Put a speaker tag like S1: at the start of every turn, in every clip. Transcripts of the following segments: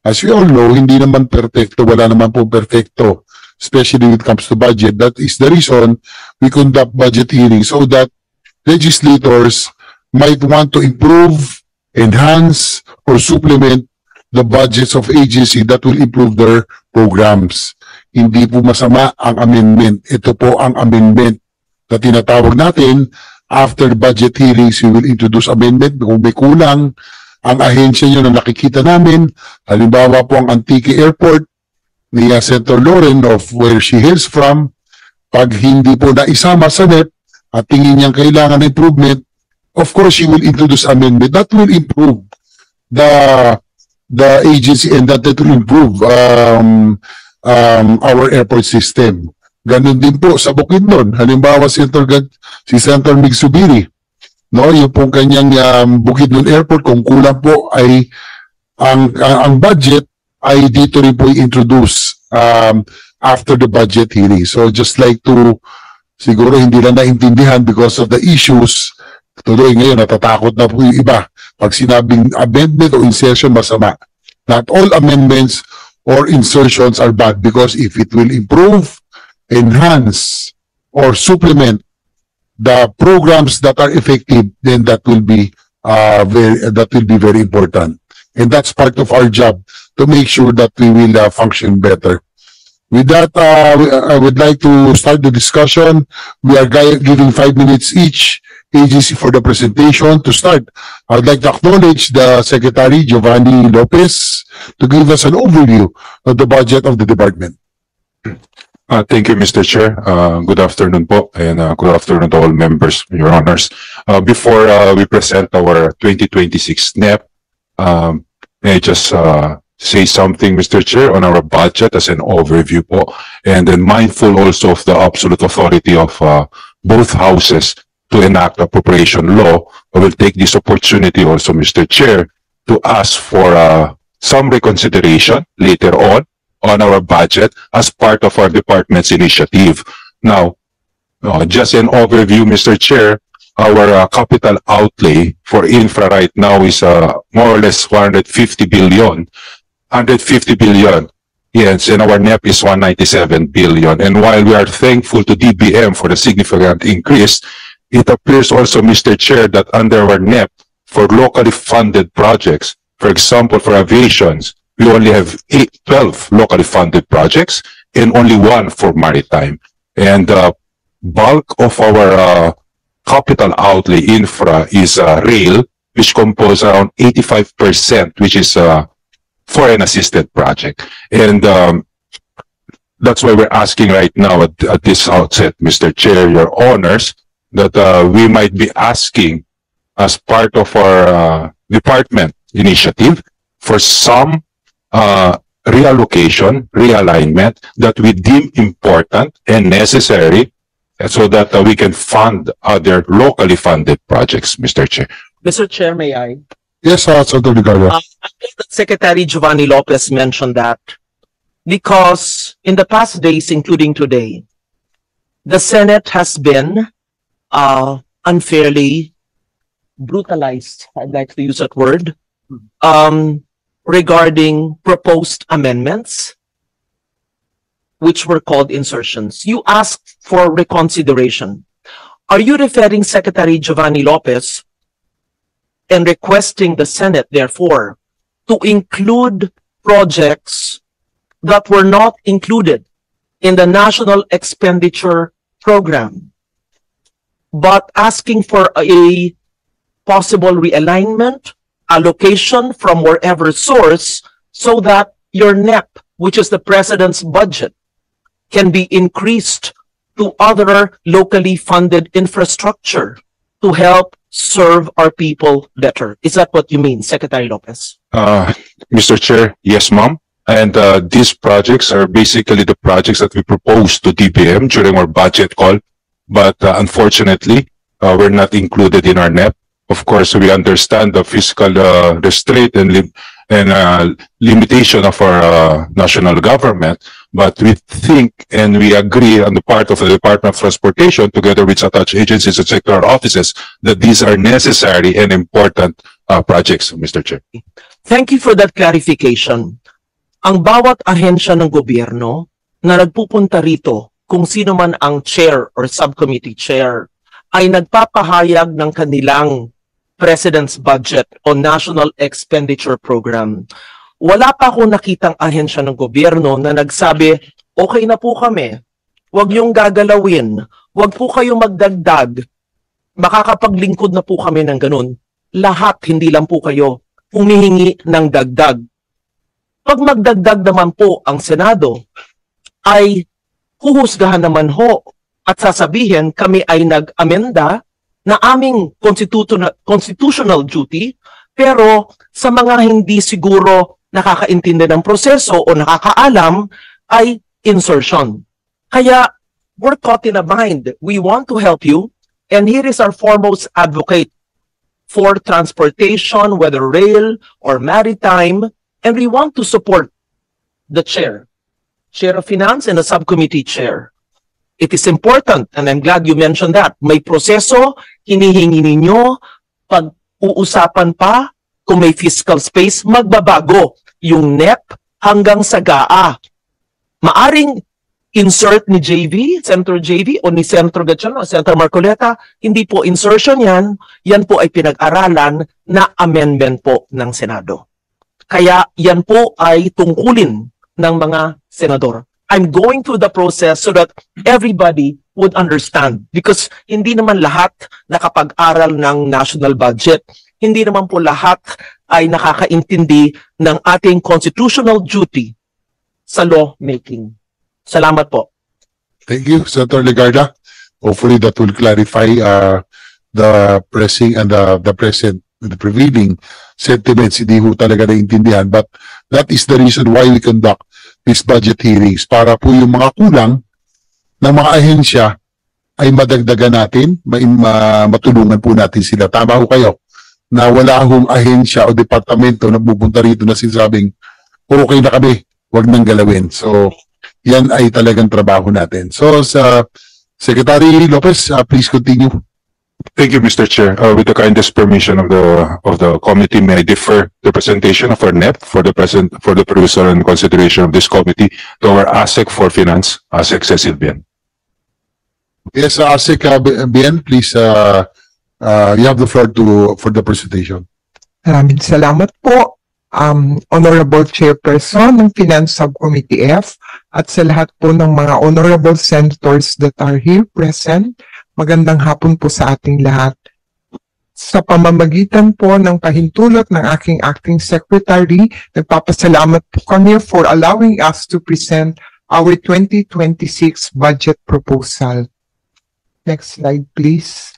S1: As we all know, hindi naman perfecto, wala naman po perfecto, especially when it comes to budget. That is the reason we conduct budget hearings so that legislators might want to improve, enhance, or supplement the budgets of agency that will improve their programs. Hindi po masama ang amendment. Ito po ang amendment na tinatawag natin. After budget hearings, we will introduce amendment. Kung may kulang, ang ahensya nyo na nakikita namin, halimbawa po ang Antique Airport ni Senator Loren of where she hails from, pag hindi po naisama sa NEP at tingin niyang kailangan ng improvement, of course, she will introduce amendment. That will improve the agency and that will improve our airport system. Ganun din po sa Bukidnon. Halimbawa, si Senator Mig Zubiri, no, yung pong kanyang Bukidnon Airport, kung kulang po ay ang budget ay dito rin po i-introduce after the budget hearing. So just like to, siguro hindi lang naintindihan because of the issues, tuloy ngayon natatakot na po yung iba. Pag sinabing amendment o insertion, masama. Not all amendments or insertions are bad because if it will improve, enhance, or supplement the programs that are effective, then that will be very important. And that's part of our job to make sure that we will function better. With that, I would like to start the discussion. We are giving 5 minutes each agency for the presentation. To start, I would like to acknowledge the Secretary, Giovanni Lopez, to give us an overview of the budget of the department.
S2: Thank you, Mr. Chair. Good afternoon po, and good afternoon to all members, Your Honors. Before we present our 2026 NEP, may I just say something, Mr. Chair, on our budget as an overview po, and then mindful also of the absolute authority of both houses to enact appropriation law. I will take this opportunity also, Mr. Chair, to ask for some reconsideration later on our budget as part of our department's initiative. Now, just an overview, Mr. Chair, our capital outlay for infra right now is more or less 150 billion. 150 billion. Yes, and our NEP is 197 billion. And while we are thankful to DBM for the significant increase, it appears also, Mr. Chair, that under our NEP for locally funded projects, for example, for aviations, we only have 12 locally funded projects and only 1 for maritime. And bulk of our capital outlay infra is rail, which compose around 85%, which is foreign assisted project. And that's why we're asking right now at this outset, Mr. Chair, Your Honors, that we might be asking as part of our department initiative for some reallocation, realignment that we deem important and necessary so that we can fund other locally funded projects, Mr. Chair.
S3: Mr. Chair, may I?
S1: Yes, Senator Ligarda.
S3: Secretary Giovanni Lopez mentioned that because in the past days, including today, the Senate has been unfairly brutalized, I'd like to use that word, regarding proposed amendments, which were called insertions. You asked for reconsideration. Are you referring, Secretary Giovanni Lopez, and requesting the Senate, therefore, to include projects that were not included in the National Expenditure Program, but asking for a possible realignment, allocation from wherever source, so that your NEP, which is the President's budget, can be increased to other locally funded infrastructure to help serve our people better? Is that what you mean, Secretary Lopez?
S2: Mr. Chair, yes, ma'am. And these projects are basically the projects that we proposed to DBM during our budget call. But unfortunately, we're not included in our NEP. Of course, we understand the fiscal restraint and limitation of our national government. But we think and we agree on the part of the Department of Transportation, together with attached agencies and sectoral offices, that these are necessary and important projects, Mr. Chair.
S3: Thank you for that clarification. ang bawat ahensya ng gobyerno na nagpupunta rito, kung sino man ang chair or subcommittee chair, ay nagpapahayag ng kanilang President's Budget o National Expenditure Program. Wala pa akong nakitang ahensya ng gobyerno na nagsabi, okay na po kami, huwag yung gagalawin, huwag po kayong magdagdag, makakapaglingkod na po kami ng ganun. Lahat, hindi lang po kayo humihingi ng dagdag. Pag magdagdag naman po ang Senado, ay huhusgahan naman ho at sasabihin kami ay nag-amenda na aming constitutional duty, pero sa mga hindi siguro nakakaintindi ng proseso o nakakaalam ay insertion. Kaya we're caught in a bind. We want to help you, and here is our foremost advocate for transportation, whether rail or maritime, and we want to support the chair of finance and the subcommittee chair. It is important, and I'm glad you mentioned that. May proseso, hinihingi ninyo, pag-uusapan pa, kung may fiscal space, magbabago yung NEP hanggang sa GAA. Maaring insert ni JV, Senator JV, o ni Senator Gatchalian o Senator Marcoleta, hindi po insertion yan, yan po ay pinag-aralan na amendment po ng Senado. Kaya yan po ay tungkulin ng mga senador. I'm going through the process so that everybody would understand, because hindi naman lahat nakapag-aral ng national budget. Hindi naman po lahat ay nakakaintindi ng ating constitutional duty sa lawmaking. Salamat po.
S1: Thank you, Senator Legarda. Hopefully that will clarify the pressing and the present, the prevailing sentiments. Hindi ho talaga naiintindihan, but that is the reason why we conduct these budget hearings, para po yung mga kulang ng mga ahensya ay madagdagan natin, matulungan po natin sila. Tama ho kayo na wala hong ahensya o departamento na pupunta rito na sinasabing okay na kami, wag nang galawin. So yan ay talagang trabaho natin. So sa Secretary Lopez, please continue.
S2: Thank you, Mr. Chair. With the kindest permission of the committee, may I defer the presentation of our NEP for the perusal and consideration of this committee to our ASEC for Finance, ASEC Cecil Bien.
S1: Yes, ASEC Bien, please, you have the floor for the presentation.
S4: Maraming salamat po, Honorable Chairperson ng Finance Subcommittee F, at sa lahat po ng mga honorable senators that are here present. Magandang hapon po sa ating lahat. Sa pamamagitan po ng pahintulot ng aking acting secretary, nagpapasalamat po kami for allowing us to present our 2026 budget proposal. Next slide, please.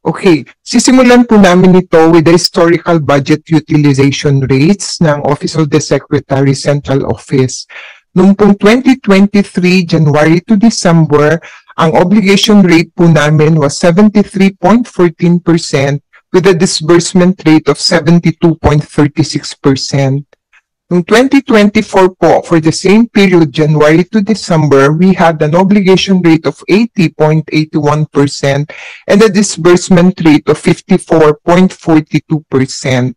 S4: Okay, sisimulan po namin ito with the historical budget utilization rates ng Office of the Secretary Central Office. Noong pong 2023, January to December, ang obligation rate po namin was 73.14% with a disbursement rate of 72.36%. Noong 2024 po, for the same period, January to December, we had an obligation rate of 80.81% and a disbursement rate of 54.42%.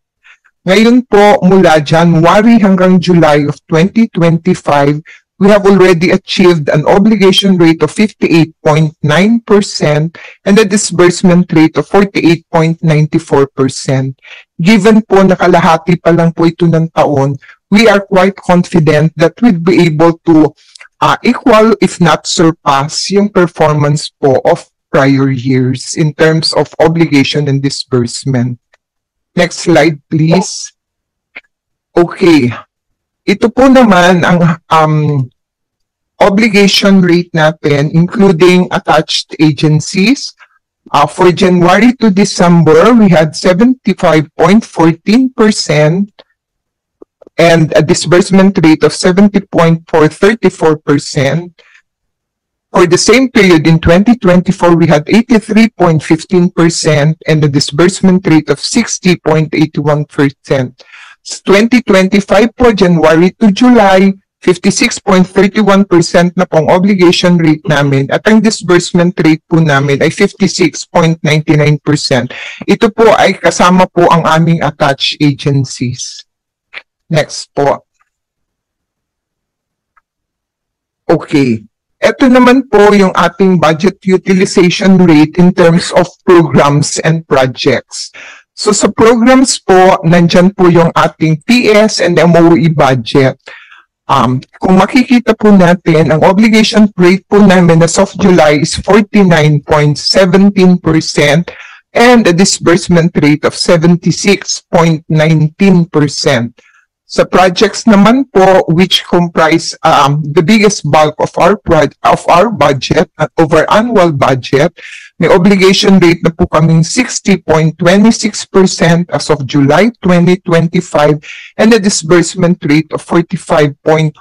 S4: Ngayon po, mula January hanggang July of 2025, we have already achieved an obligation rate of 58.9% and a disbursement rate of 48.94%. Given po nakalahati pa lang po ito ng taon, we are quite confident that we'll be able to equal, if not surpass, yung performance po of prior years in terms of obligation and disbursement. Next slide, please. Okay. Ito po naman ang obligation rate natin, including attached agencies. For January to December, we had 75.14% and a disbursement rate of 70.34%. For the same period in 2024, we had 83.15% and a disbursement rate of 60.81%. 2025 po, January to July, 56.31% na pong obligation rate namin at ang disbursement rate po namin ay 56.99%. Ito po ay kasama po ang aming attached agencies. Next po. Okay. Ito naman po yung ating budget utilization rate in terms of programs and projects. So sa programs po, nandyan po yung ating PS and MOE budget. Kung makikita po natin, ang obligation rate po namin as of July is 49.17% and a disbursement rate of 76.19%. Sa projects naman po, which comprise the biggest bulk of our budget, of our annual budget, may obligation rate na po kaming 60.26% as of July 2025 and a disbursement rate of 45.83%.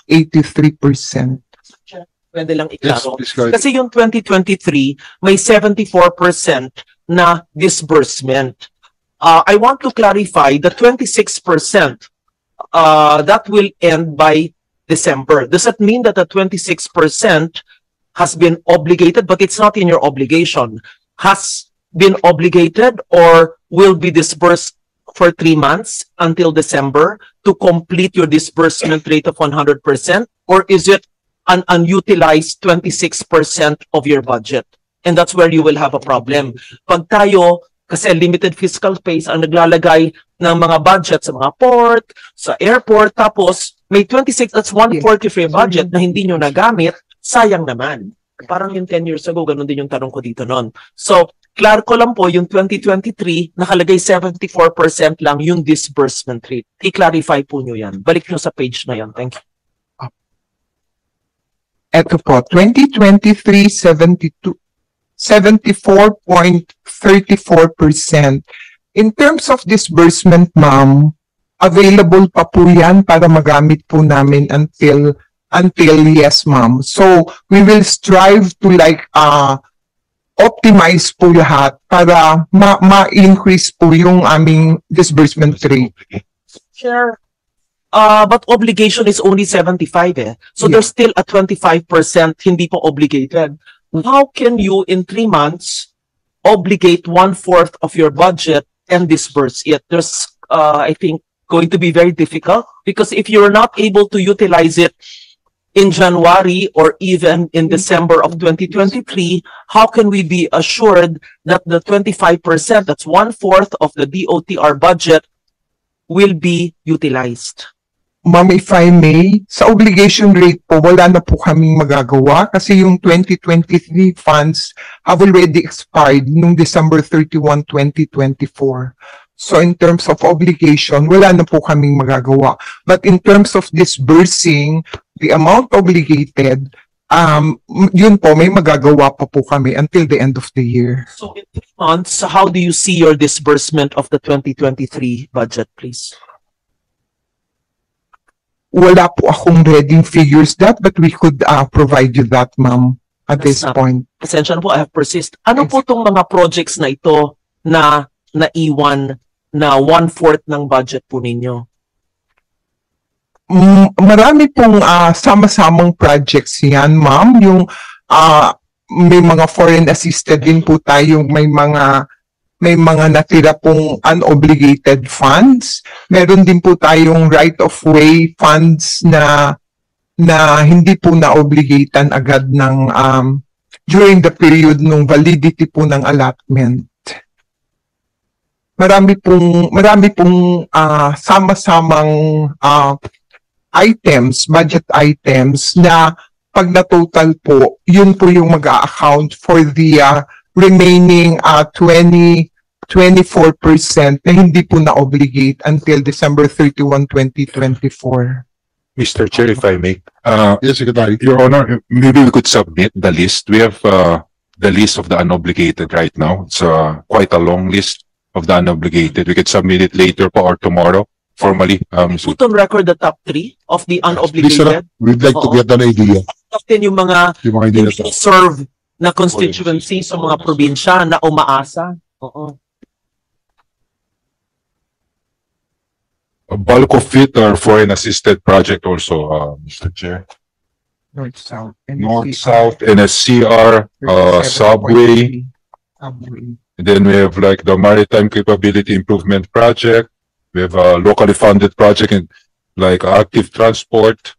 S3: Pwede lang
S1: Yes,
S3: iklaro.
S1: please go ahead.
S3: Kasi yung 2023, may 74% na disbursement. I want to clarify the 26% that will end by December. Does that mean that the 26% has been obligated, but it's not in your obligation, has been obligated or will be disbursed for 3 months until December to complete your disbursement rate of 100%? Or is it an unutilized 26% of your budget? And that's where you will have a problem. Pag tayo, kasi limited fiscal space ang naglalagay ng mga budget sa mga port, sa airport, tapos may 26, that's 1/4 of your budget na hindi nyo nagamit, sayang naman. Parang yung 10 years ago, ganun din yung tanong ko dito noon. So, klaro ko lang po, yung 2023, nakalagay 74% lang yung disbursement rate. I-clarify po nyo yan. Balik nyo sa page na yan. Thank you.
S4: Ito po, 2023, 74.34%. In terms of disbursement, ma'am, available pa po yan para magamit po namin until yes, ma'am. So, we will strive to optimize po lahat para ma-increase po yung aming disbursement rate.
S3: Sure. But obligation is only 75 eh. So
S4: Yeah.
S3: there's still a 25% hindi po obligated. How can you in 3 months obligate 1/4 of your budget and disburse it? There's, I think, going to be very difficult because if you're not able to utilize it in January or even in December of 2023, how can we be assured that the 25%, that's 1/4 of the DOTR budget, will be utilized?
S4: Ma'am, if I may, sa obligation rate po, wala na po kaming magagawa kasi yung 2023 funds have already expired nung December 31, 2024. So in terms of obligation, wala na po kaming magagawa. But in terms of disbursing the amount obligated, yun po, may magagawa pa po kami until the end of the year.
S3: So in 3 months, how do you see your disbursement of the 2023 budget, please?
S4: Wala po akong ready figures that, but we could provide you that, ma'am, at this point.
S3: Pasensya na po, I have persist. Ano po tong mga projects na ito na naiwan na 1/4 ng budget po ninyo?
S4: Marami pong sama-samang projects yan, ma'am. Yung may mga foreign assisted din po tayo, may mga natira pong unobligated funds. Meron din po tayong right-of-way funds na hindi po na-obligatan agad ng during the period ng validity po ng allotment. Marami pong sama-samang items, budget items na pag na-total po, yun po yung mag-a-account for the remaining 24% na hindi po na-obligate until December 31, 2024.
S2: Mr. Chair, if I may,
S1: Yes, Secretary.
S2: Your Honor, maybe we could submit the list. We have the list of the unobligated right now. It's quite a long list of the unobligated. We could submit it later po or tomorrow formally.
S3: Put on record the top 3 of the
S1: Please, sir,
S3: unobligated.
S1: we'd like to
S3: Oo.
S1: get an idea.
S3: Top 10 yung mga
S1: Yung mga idea
S3: hindi serve na constituency sa mga probinsya na umaasa. Oo.
S2: A bulk of it are foreign assisted project also, Mr. Chair.
S4: North-South.
S2: North-South, NSCR, subway. And then we have like the Maritime Capability Improvement Project. We have a locally funded project in like active transport,